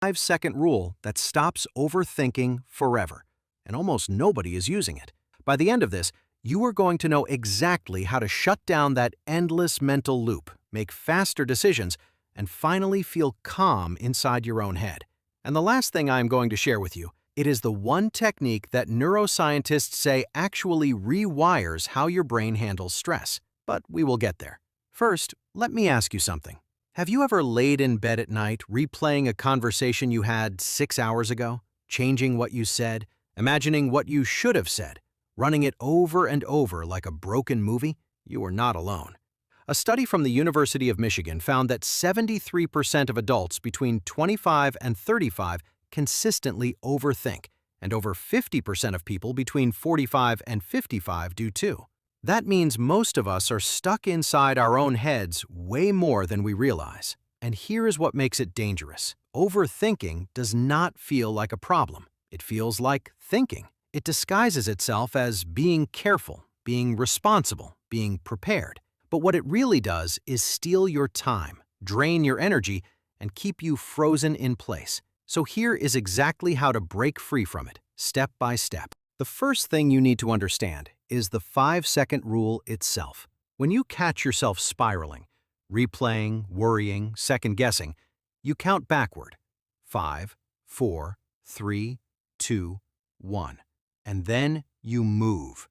5-second rule that stops overthinking forever, and almost nobody is using it. By the end of this, you are going to know exactly how to shut down that endless mental loop, make faster decisions, and finally feel calm inside your own head. And the last thing I am going to share with you, it is the one technique that neuroscientists say actually rewires how your brain handles stress. But we will get there. First, let me ask you something. Have you ever laid in bed at night replaying a conversation you had 6 hours ago, changing what you said, imagining what you should have said, running it over and over like a broken movie? You are not alone. A study from the University of Michigan found that 73% of adults between 25 and 35 consistently overthink, and over 50% of people between 45 and 55 do too. That means most of us are stuck inside our own heads way more than we realize. And here is what makes it dangerous. Overthinking does not feel like a problem. It feels like thinking. It disguises itself as being careful, being responsible, being prepared. But what it really does is steal your time, drain your energy, and keep you frozen in place. So here is exactly how to break free from it, step by step. The first thing you need to understand is the 5-second rule itself. When you catch yourself spiraling, replaying, worrying, second-guessing, you count backward. 5, 4, 3, 2, 1. And then you move.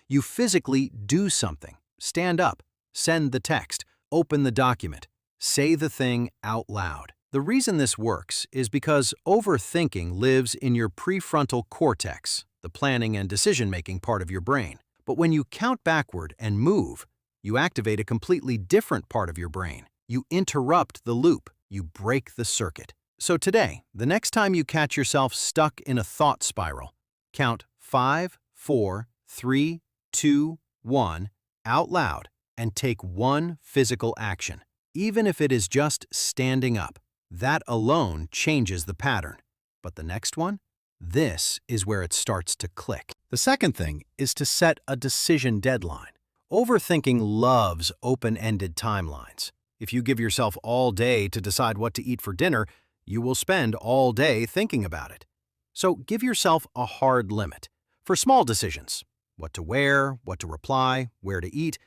You physically do something. Stand up, send the text, open the document, say the thing out loud. The reason this works is because overthinking lives in your prefrontal cortex, the planning and decision-making part of your brain. But when you count backward and move, you activate a completely different part of your brain. You interrupt the loop. You break the circuit. So today, the next time you catch yourself stuck in a thought spiral, count 5, 4, 3, 2, 1 out loud and take one physical action, even if it is just standing up. That alone changes the pattern. But the next one? This is where it starts to click. The second thing is to set a decision deadline. Overthinking loves open-ended timelines. If you give yourself all day to decide what to eat for dinner, you will spend all day thinking about it. So give yourself a hard limit. For small decisions, what to wear, what to reply, where to eat,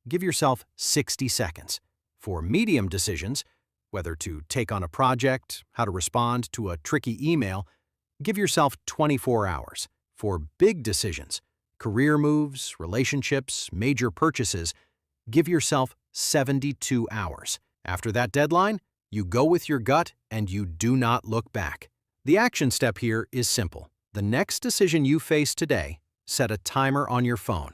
give yourself 60 seconds. For medium decisions, whether to take on a project, how to respond to a tricky email, give yourself 24 hours. For big decisions, career moves, relationships, major purchases, give yourself 72 hours. After that deadline, you go with your gut and you do not look back. The action step here is simple. The next decision you face today, set a timer on your phone.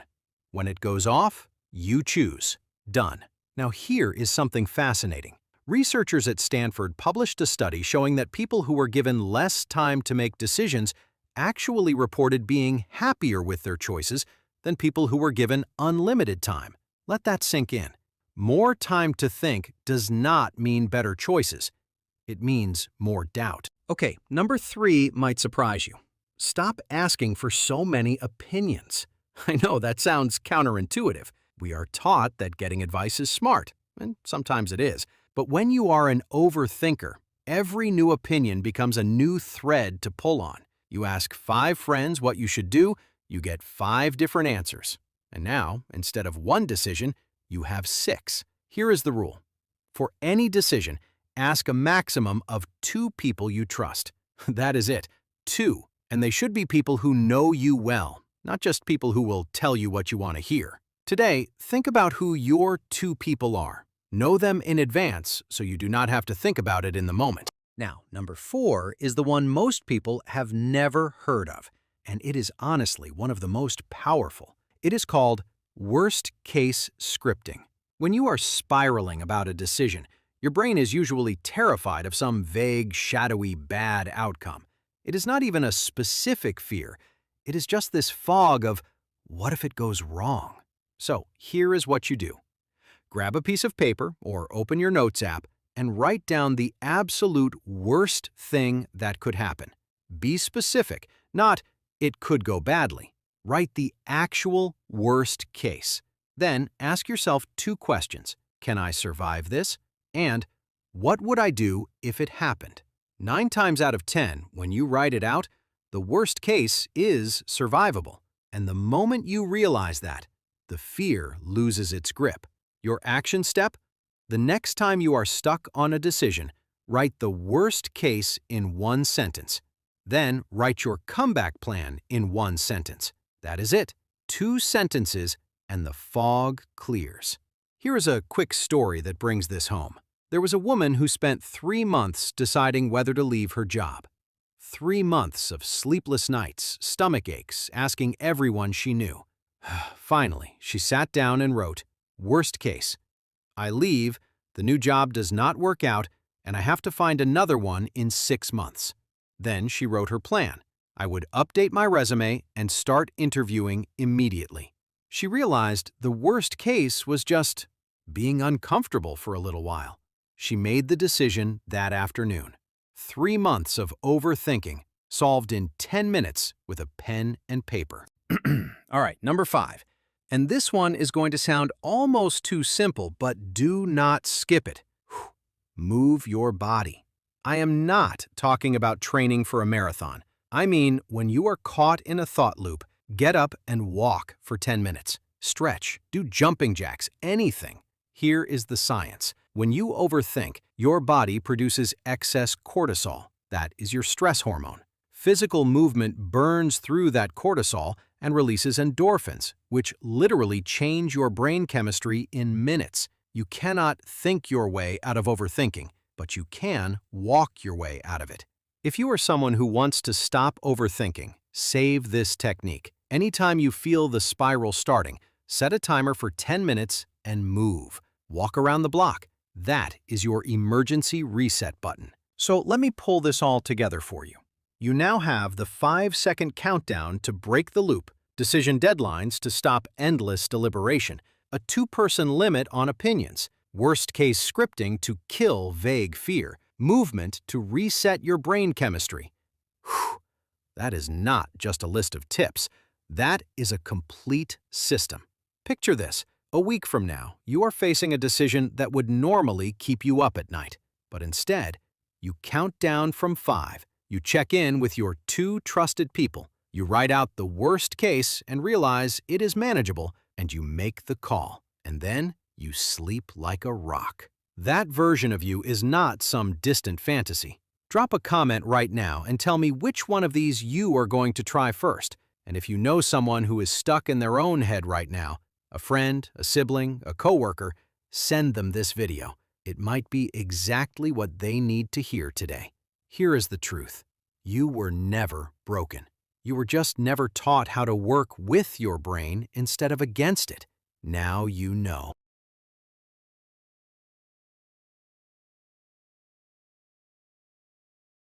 When it goes off, you choose. Done. Now here is something fascinating. Researchers at Stanford published a study showing that people who were given less time to make decisions actually reported being happier with their choices than people who were given unlimited time. Let that sink in. More time to think does not mean better choices. It means more doubt. Okay, number 3 might surprise you. Stop asking for so many opinions. I know that sounds counterintuitive. We are taught that getting advice is smart, and sometimes it is. But when you are an overthinker, every new opinion becomes a new thread to pull on. You ask 5 friends what you should do, you get 5 different answers. And now, instead of one decision, you have 6. Here is the rule. For any decision, ask a maximum of 2 people you trust. That is it, 2. And they should be people who know you well, not just people who will tell you what you want to hear. Today, think about who your 2 people are. Know them in advance so you do not have to think about it in the moment. Now, number 4 is the one most people have never heard of, and it is honestly one of the most powerful. It is called worst-case scripting. When you are spiraling about a decision, your brain is usually terrified of some vague, shadowy, bad outcome. It is not even a specific fear. It is just this fog of, what if it goes wrong? So here is what you do. Grab a piece of paper or open your notes app and write down the absolute worst thing that could happen. Be specific, not "it could go badly." Write the actual worst case. Then ask yourself 2 questions. Can I survive this? And what would I do if it happened? 9 times out of 10, when you write it out, the worst case is survivable. And the moment you realize that, the fear loses its grip. Your action step? The next time you are stuck on a decision, write the worst case in one sentence. Then write your comeback plan in one sentence. That is it. 2 sentences and the fog clears. Here is a quick story that brings this home. There was a woman who spent 3 months deciding whether to leave her job. 3 months of sleepless nights, stomach aches, asking everyone she knew. Finally, she sat down and wrote, "Worst case. I leave, the new job does not work out, and I have to find another one in 6 months." Then she wrote her plan. I would update my resume and start interviewing immediately. She realized the worst case was just being uncomfortable for a little while. She made the decision that afternoon. 3 months of overthinking, solved in 10 minutes with a pen and paper. All right, number 5. And this one is going to sound almost too simple, but do not skip it. Move your body. I am not talking about training for a marathon. I mean, when you are caught in a thought loop, get up and walk for 10 minutes. Stretch, do jumping jacks, anything. Here is the science. When you overthink, your body produces excess cortisol. That is your stress hormone. Physical movement burns through that cortisol and releases endorphins, which literally change your brain chemistry in minutes. You cannot think your way out of overthinking, but you can walk your way out of it. If you are someone who wants to stop overthinking, save this technique. Anytime you feel the spiral starting, set a timer for 10 minutes and move. Walk around the block. That is your emergency reset button. So let me pull this all together for you. You now have the 5-second countdown to break the loop, decision deadlines to stop endless deliberation, a 2-person limit on opinions, worst-case scripting to kill vague fear, movement to reset your brain chemistry. Whew, that is not just a list of tips. That is a complete system. Picture this. A week from now, you are facing a decision that would normally keep you up at night. But instead, you count down from 5. You check in with your 2 trusted people. You write out the worst case and realize it is manageable, and you make the call. And then you sleep like a rock. That version of you is not some distant fantasy. Drop a comment right now and tell me which one of these you are going to try first. And if you know someone who is stuck in their own head right now, a friend, a sibling, a coworker, send them this video. It might be exactly what they need to hear today. Here is the truth. You were never broken. You were just never taught how to work with your brain instead of against it. Now you know.